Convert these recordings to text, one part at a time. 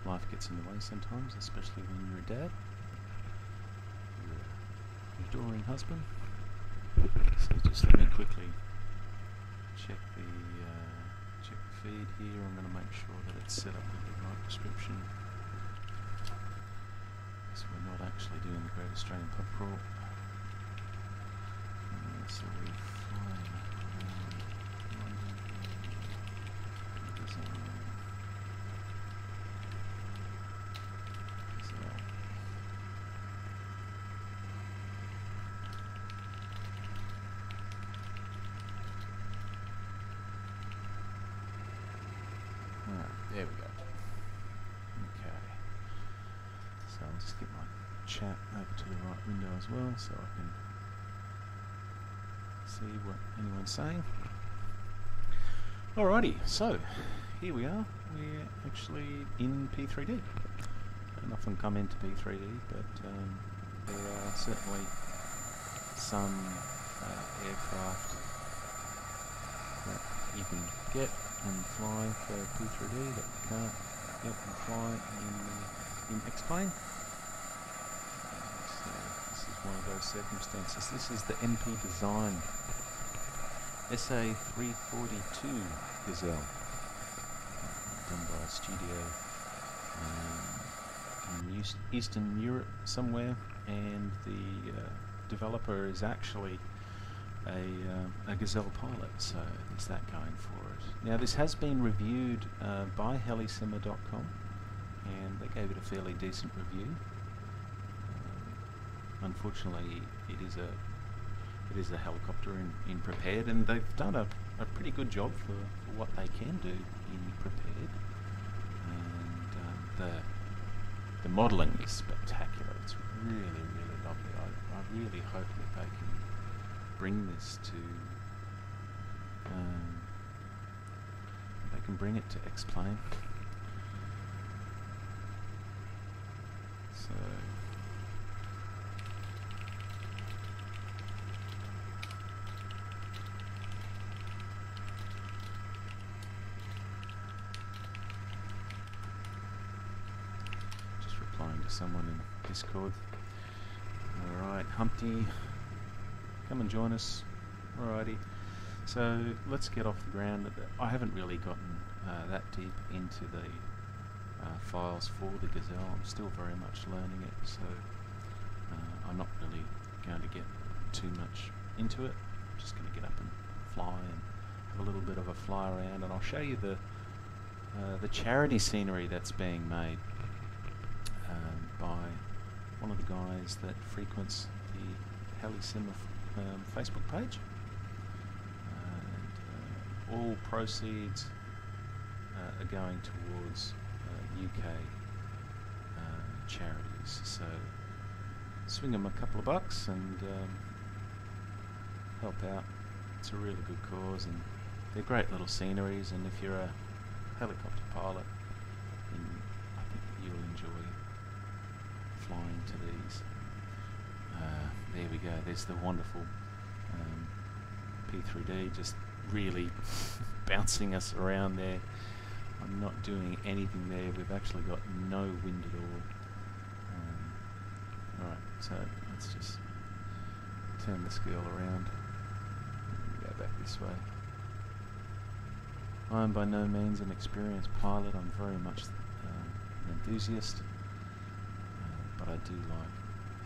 life gets in the way sometimes, especially when you're a dad, you're an adoring husband. So just let me quickly check the feed here. I'm going to make sure that it's set up with the right description, so we're not actually doing the Great Australian Pub Crawl. So we're flying around London, Gazelle. Alright, there we go. Okay. So I'll just get my chat over to the right window as well, so I can see what anyone's saying. Alrighty, so here we are. We're actually in P3D. I don't often come into P3D, but there are certainly some aircraft that you can get and fly for P3D that you can't get and fly in X-Plane. So this is one of those circumstances. This is the MPDesign SA342 Gazelle, done by a studio in Eastern Europe somewhere, and the developer is actually a Gazelle pilot, so there's that going for it. Now this has been reviewed by helisimmer.com, and they gave it a fairly decent review. Unfortunately, it is a helicopter in prepared, and they've done a pretty good job for what they can do in prepared. And the modelling is spectacular. It's really, really lovely. I really hope that they can bring this to X-Plane. So just replying to someone in Discord. Alright, Humpty, come and join us. Alrighty, so let's get off the ground. I haven't really gotten that deep into the files for the Gazelle. I'm still very much learning it, so I'm not really going to get too much into it. I'm just going to get up and fly and have a little bit of a fly around, and I'll show you the charity scenery that's being made by one of the guys that frequents the Helisimmer Facebook page. And all proceeds are going towards UK charities. So swing them a couple of bucks and help out. It's a really good cause, and they're great little sceneries, and if you're a helicopter pilot, then I think you'll enjoy flying to these. There we go, there's the wonderful P3D just really bouncing us around there. I'm not doing anything there. We've actually got no wind at all. Alright, so let's just turn this girl around. Go back this way. I'm by no means an experienced pilot. I'm very much an enthusiast, but I do like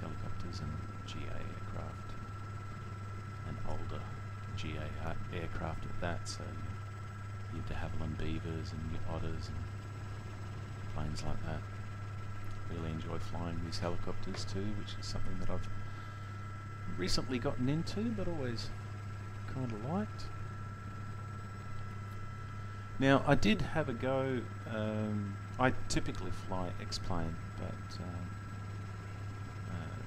helicopters and GA aircraft, and older GA aircraft at that. So your de Havilland Beavers and your Otters and planes like that. Really enjoy flying these helicopters too, which is something that I've recently gotten into, but always kind of liked. Now, I did have a go. I typically fly X-Plane, but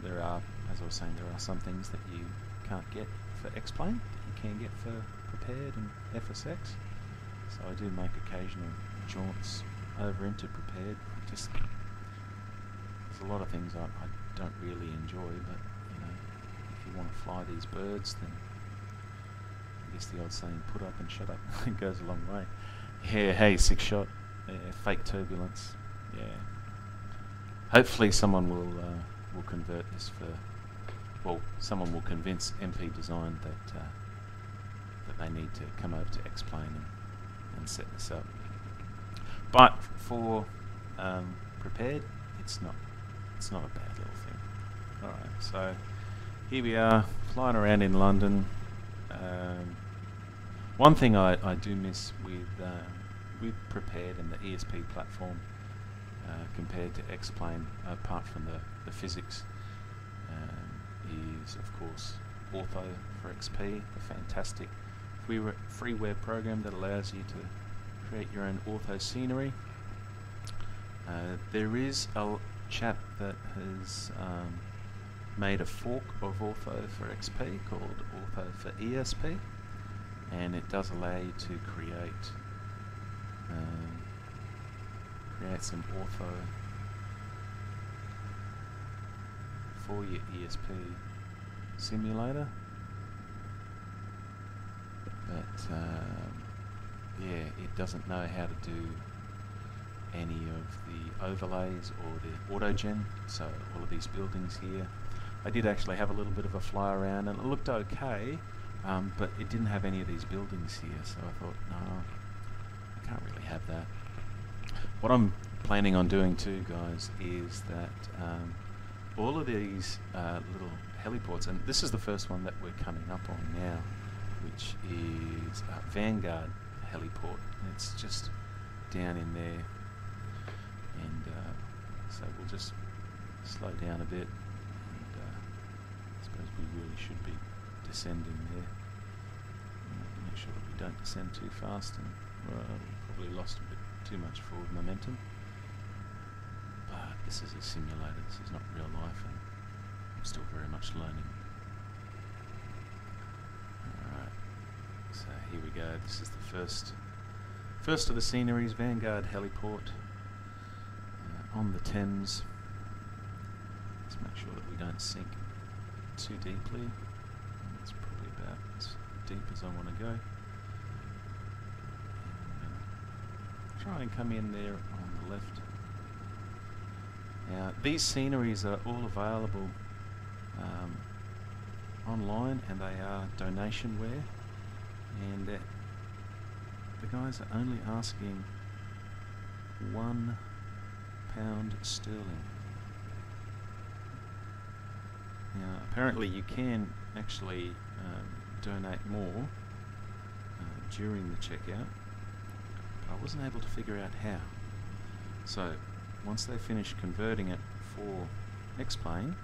there are, as I was saying, there are some things that you can't get for X-Plane that you can get for prepared and FSX. So I do make occasional jaunts over into prepared. Just there's a lot of things I don't really enjoy, but you know, if you want to fly these birds, then I guess the old saying, "Put up and shut up," goes a long way. Yeah, hey, 6 shot, yeah, fake turbulence. yeah. Hopefully someone will convert this for, well, someone will convince MPDesign that that they need to come over to X-Plane and set this up. But for prepared, it's not a bad little thing. All right, so here we are flying around in London. One thing I do miss with prepared and the ESP platform compared to X-Plane, apart from the physics, is of course Ortho for XP, a fantastic freeware program that allows you to create your own ortho scenery. There is a chap that has made a fork of Ortho for XP called Ortho for ESP, and it does allow you to create some ortho for your ESP simulator. But yeah, it doesn't know how to do any of the overlays or the autogen. So all of these buildings here, I did actually have a little bit of a fly around and it looked okay, but it didn't have any of these buildings here, so I thought, no, I can't really have that. What I'm planning on doing too, guys, is that all of these little heliports, and this is the first one that we're coming up on now, which is Vanguard heliport. It's just down in there, and so we'll just slow down a bit, and I suppose we really should be descending there. Make sure that we don't descend too fast, and we've probably lost a bit too much forward momentum. But this is a simulator, this is not real life, and I'm still very much learning. Alright, so here we go. This is the first of the sceneries, Vanguard heliport on the Thames. Let's make sure that we don't sink too deeply. That's probably about as deep as I want to go. Try and come in there on the left. Now these sceneries are all available online, and they are donationware, and the guys are only asking £1 sterling. Now apparently you can actually donate more during the checkout, but I wasn't able to figure out how. So once they finish converting it for X-Plane,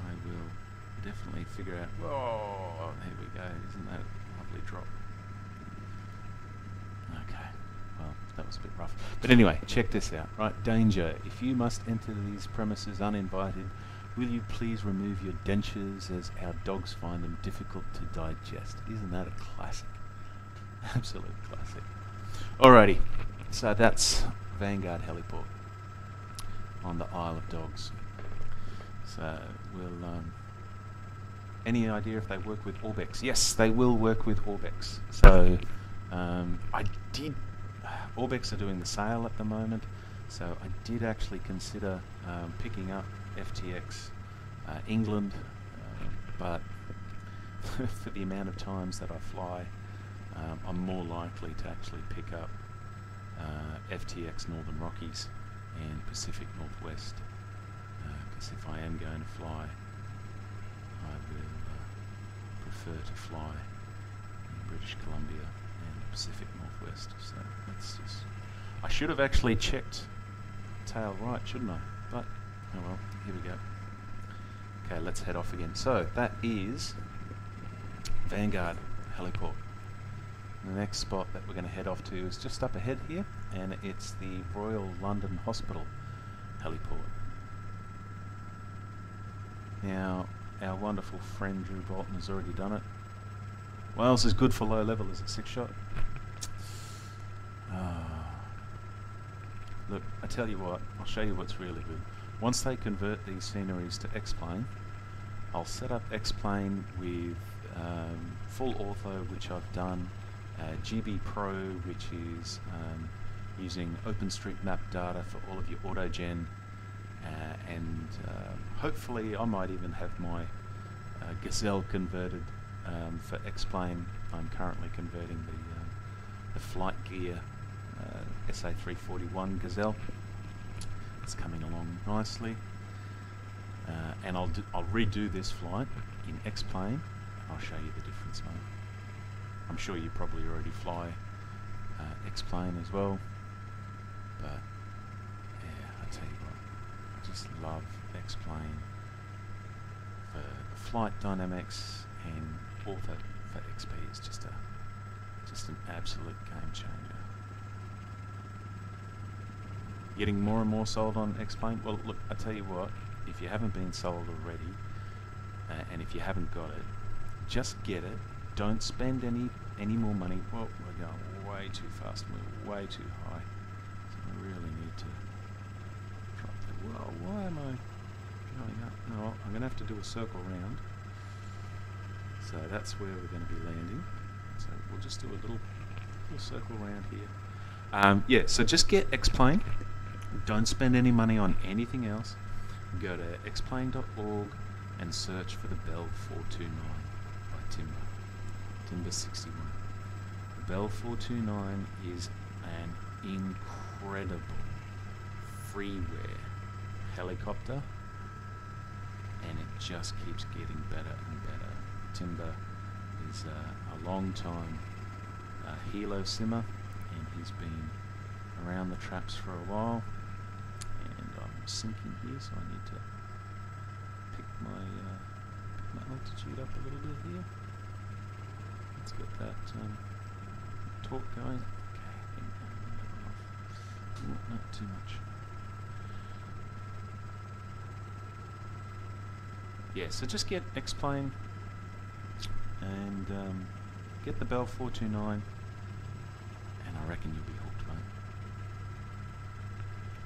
I will definitely figure out. Whoa, there we go. Isn't that a lovely drop? Okay, well, that was a bit rough. But anyway, check this out. Right, danger. If you must enter these premises uninvited, will you please remove your dentures, as our dogs find them difficult to digest? Isn't that a classic? Absolute classic. Alrighty, so that's Vanguard heliport on the Isle of Dogs. So we'll any idea if they work with Orbex? Yes, they will work with Orbex. So Orbex are doing the sale at the moment, so I did actually consider picking up FTX England, but for the amount of times that I fly, I'm more likely to actually pick up FTX Northern Rockies and Pacific Northwest, because if I am going to fly, I will prefer to fly in British Columbia and the Pacific Northwest. So that's just, I should have actually checked tail right, shouldn't I? But oh well, here we go. Okay, let's head off again. So that is Vanguard heliport. The next spot that we're going to head off to is just up ahead here, and it's the Royal London Hospital heliport. Now, our wonderful friend Drew Bolton has already done it. Wales is good for low level, is it 6-shot? Look, I tell you what, I'll show you what's really good. Once they convert these sceneries to X-Plane, I'll set up X-Plane with full ortho, which I've done, GB Pro, which is using OpenStreetMap data for all of your autogen, and hopefully I might even have my Gazelle converted for X-Plane. I'm currently converting the flight gear SA341 Gazelle. It's coming along nicely, and I'll redo this flight in X-Plane. I'll show you the difference, mate. I'm sure you probably already fly X-Plane as well, but yeah, I tell you what, I just love X-Plane for the flight dynamics, and all that for XP is just an absolute game changer. Getting more and more sold on X-Plane. Well, look, I tell you what, if you haven't been sold already, and if you haven't got it, just get it. Don't spend any more money. Well, we're going way too fast. We're way too high. So I really need to drop that. Whoa, why am I going up? No, I'm going to have to do a circle round. So that's where we're going to be landing. So we'll just do a little circle round here. Yeah, so just get X-Plane. Don't spend any money on anything else. Go to xplane.org and search for the Bell 429 by Timber. Timber 61. The Bell 429 is an incredible freeware helicopter, and it just keeps getting better and better. Timber is a long time helo simmer, and he's been around the traps for a while. And I'm sinking here, so I need to pick my altitude up a little bit here. Let's get that torque going. Okay, not too much. Yeah, so just get X-Plane and get the Bell 429, and I reckon you'll be hooked, mate.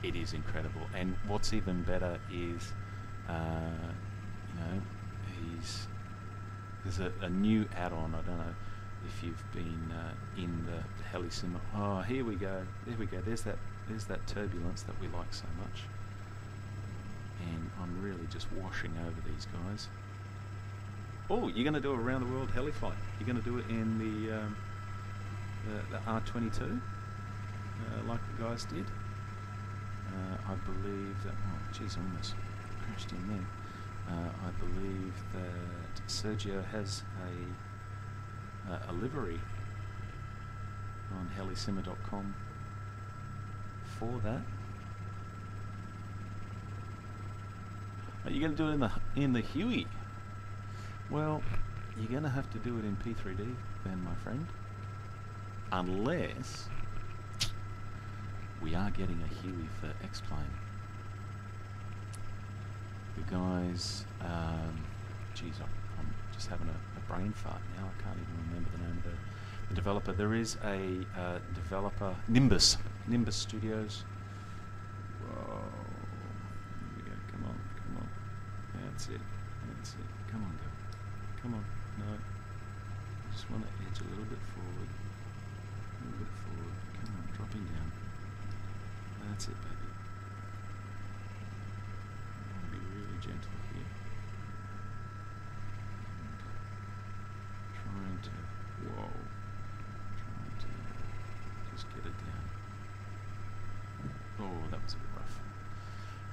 It is incredible, and what's even better is, you know, there's a new add-on. I don't know if you've been in the helisim. Oh, here we go. There we go. There's that turbulence that we like so much, and I'm really just washing over these guys. Oh, you're going to do a round the world heli flight. You're going to do it in the R22, like the guys did. I believe that. Oh, geez, I almost crashed in there. I believe that Sergio has a livery on helisimmer.com for that. Are you going to do it in the Huey? Well, you're going to have to do it in P3D then, my friend. Unless we are getting a Huey for X-Plane. The guys, geez, I'm just having a brain fart now. I can't even remember the name of the developer. There is a developer, Nimbus Studios. Whoa, here we go. Come on. That's it. Come on, go. Come on. No. I just want to edge a little bit forward. Come on, dropping down. That's it, baby. I want to be really gentle here. And trying to just get it down. Oh, that was a bit rough.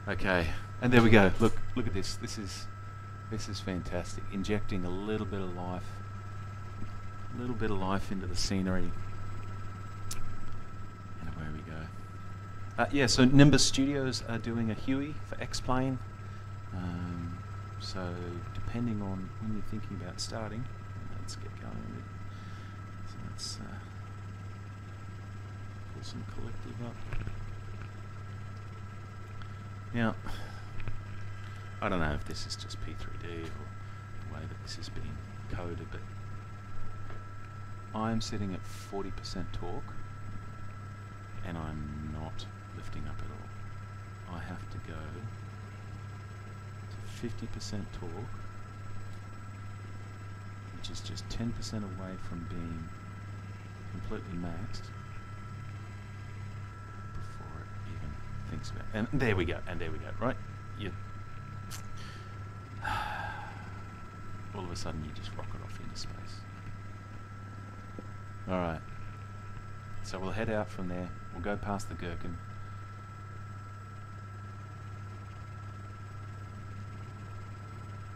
Okay, and there we go. Look at this. This is fantastic. Injecting a little bit of life into the scenery. And away we go. Yeah, so Nimbus Studios are doing a Huey for X-Plane. So depending on when you're thinking about starting, let's get going with it. So let's pull some collective up. Now, I don't know if this is just P3D or the way that this is being coded, but I'm sitting at 40% torque, and I'm not lifting up at all. I have to go to 50% torque, which is just 10% away from being completely maxed. wingspan. And there we go, right? You all of a sudden you just rocket off into space. Alright. So we'll head out from there. We'll go past the gherkin.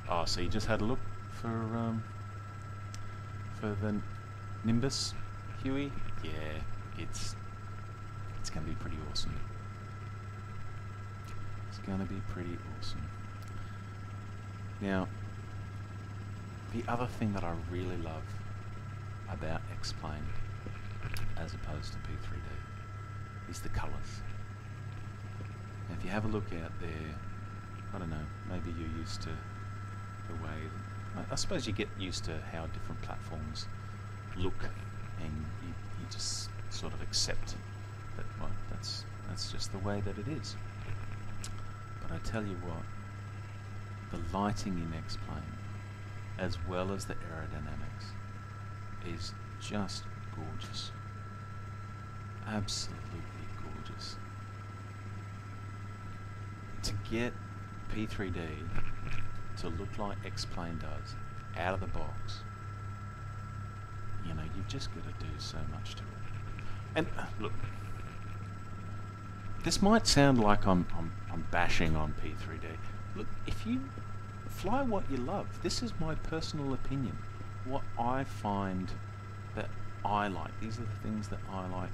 Oh, so you just had a look for the Nimbus, Huey? Yeah, it's going to be pretty awesome. It's going to be pretty awesome. Now, the other thing that I really love about X-Plane as opposed to P3D is the colours. Now, if you have a look out there, I don't know, maybe you're used to the way, I suppose you get used to how different platforms look, and you just sort of accept that, well, that's just the way that it is. But I tell you what, the lighting in X-Plane, as well as the aerodynamics, is just gorgeous. Absolutely gorgeous. To get P3D to look like X-Plane does out of the box, you know, you've just got to do so much to it. And look, this might sound like I'm bashing on P3D. Look, if you fly what you love, this is my personal opinion. What I find that I like, these are the things that I like.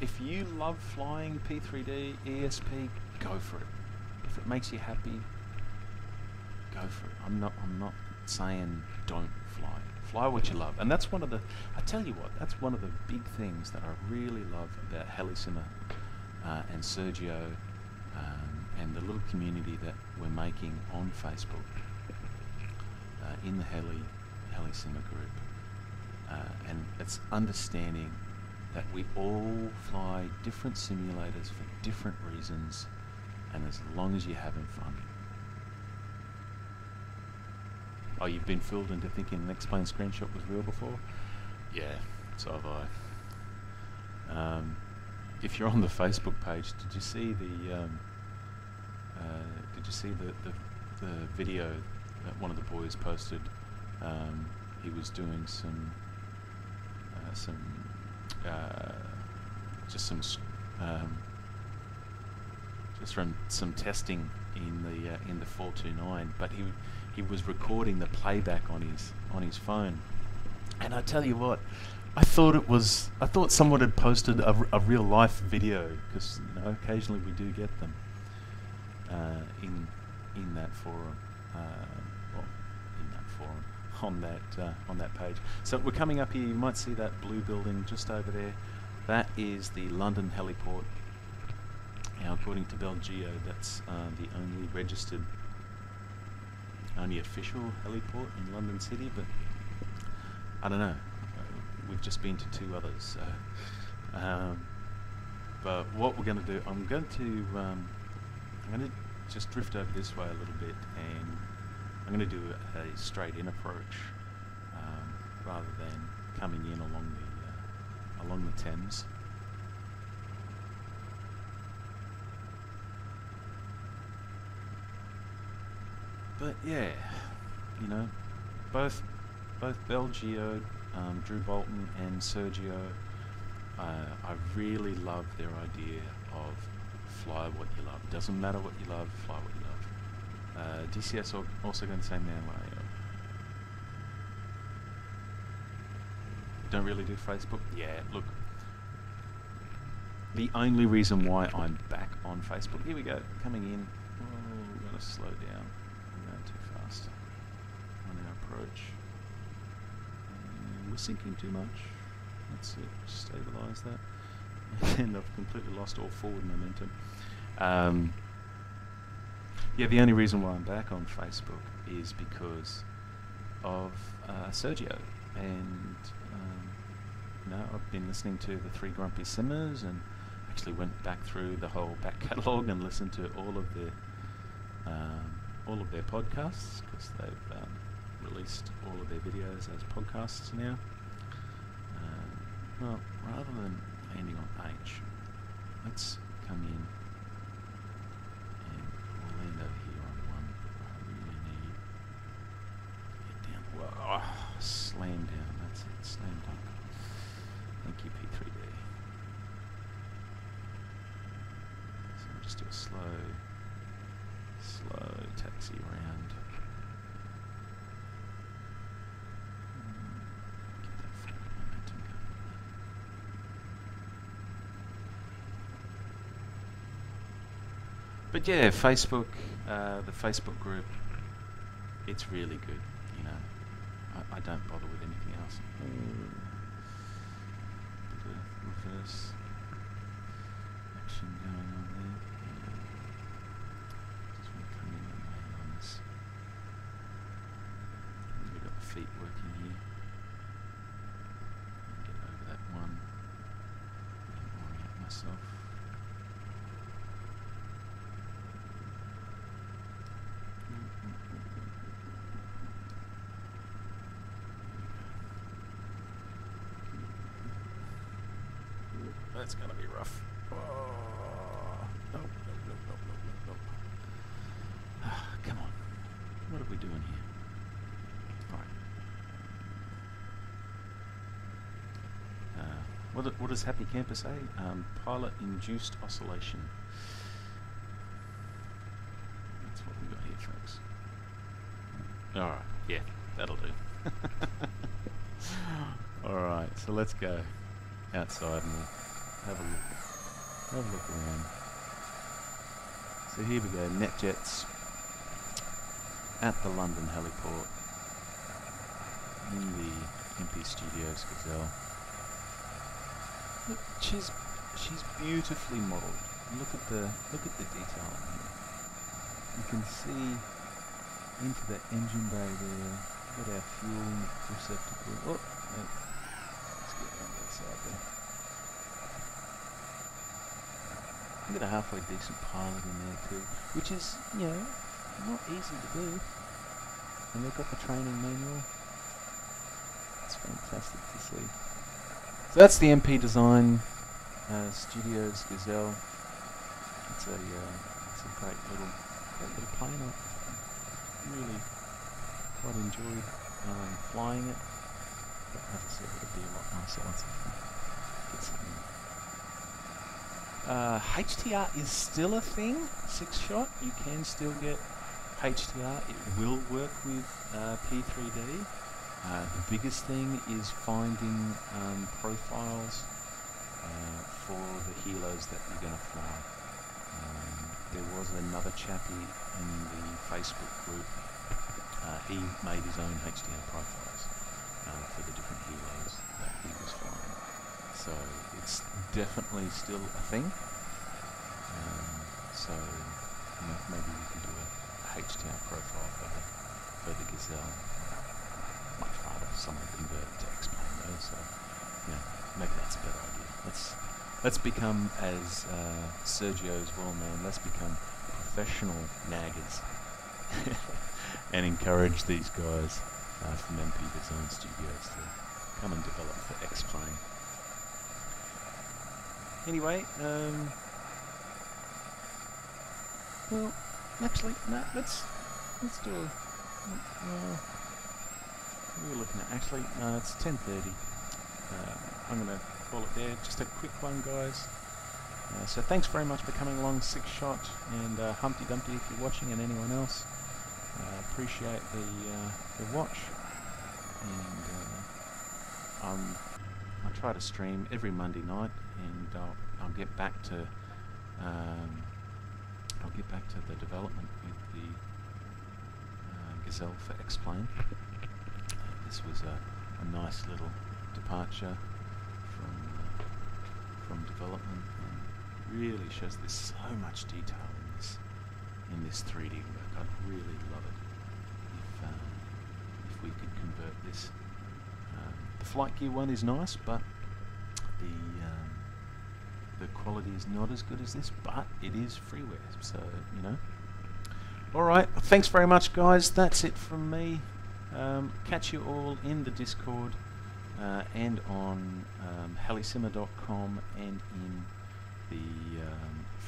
If you love flying P3D, ESP, go for it. If it makes you happy, go for it. I'm not saying don't fly. Fly what you love. And that's one of the, I tell you what, that's one of the big things that I really love about Helisimmer and Sergio and the little community that we're making on Facebook in the Helisimmer group. And it's understanding that we all fly different simulators for different reasons, and as long as you're having fun. Oh, you've been fooled into thinking an X-Plane screenshot was real before? Yeah, so have I. If you're on the Facebook page, did you see the video that one of the boys posted? He was doing some testing in the 429, but he was recording the playback on his phone, and I tell you what, I thought someone had posted a real life video, because you know occasionally we do get them in that forum, on that page. So we're coming up here. You might see that blue building just over there. That is the London heliport. Now, according to Belgeo, that's the only registered, only official heliport in London City, but I don't know. We've just been to 2 others. So, but what we're going to do, I'm going to just drift over this way a little bit, and I'm going to do a straight-in approach rather than coming in along the Thames. But yeah, you know, both Belgeo, Drew Bolton and Sergio, I really love their idea of fly what you love. Doesn't matter what you love, fly what you love. DCS also going the same man way. Don't really do Facebook? Yeah, look. The only reason why I'm back on Facebook, here we go, coming in. Oh, we're going to slow down. We're going too fast on our approach. We're sinking too much. Let's stabilise that. And I've completely lost all forward momentum. Yeah, the only reason why I'm back on Facebook is because of Sergio. And, you know, I've been listening to the 3 Grumpy Simmers, and actually went back through the whole back catalogue and listened to all of their podcasts, because they've released all of their videos as podcasts now. Well, rather than ending on H, let's come in just do a slow taxi around. Get that forward momentum going. But yeah, Facebook, the Facebook group, it's really good, you know. I don't bother with anything else. Bit of reverse action going on there. Just want to come in and land on this. We've got the feet working here. Get over that one and orient myself. That's gonna be rough. Oh, nope. Come on. What are we doing here? Alright. What does Happy Camper say? Pilot-induced oscillation. That's what we got here, folks. Alright, yeah, that'll do. Alright, so let's go outside and we'll have a look around. So here we go, NetJets at the London heliport in the MP Studios Gazelle. Look, she's beautifully modelled. Look at the detail here. You can see into the engine bay there. Got our fuel receptacle. Oh, no. Let's get around that side there. We've got a halfway decent pilot in there too, which is, you know, not easy to do. And they've got the training manual. It's fantastic to see. So that's the MPDesign Studios Gazelle. It's a great little plane. I really quite enjoyed flying it. But as I said, it'll be a lot nicer once I get something. HDR is still a thing, 6-shot. You can still get HDR. It will work with P3D. The biggest thing is finding profiles for the helos that you're going to fly. There was another chappie in the Facebook group. He made his own HDR profiles for the different helos that he was flying. So it's definitely still a thing. So you know, maybe we can do a HDR profile for the Gazelle. Much harder for someone to convert it to X-plane though. So you know, maybe that's a better idea. Let's become, as Sergio is well known, let's become professional naggers and encourage these guys from MPDesign Studios to come and develop for X-plane. Anyway, well, actually, no, let's do a. What are we looking at? Actually, no, it's 10:30. I'm going to call it there. Just a quick one, guys. So thanks very much for coming along, 6-shot, and Humpty Dumpty if you're watching, and anyone else. Appreciate the watch. And I try to stream every Monday night, and I'll get back to the development with the Gazelle for X-plane. This was a nice little departure from development, and really shows there's so much detail in this 3D work. I'd really love it if we could convert this. The flight gear one is nice, but the quality is not as good as this, but it is freeware, so you know. Alright, thanks very much, guys. That's it from me. Catch you all in the Discord and on helisimmer.com and in the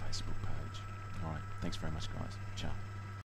Facebook page. Alright, thanks very much, guys. Ciao.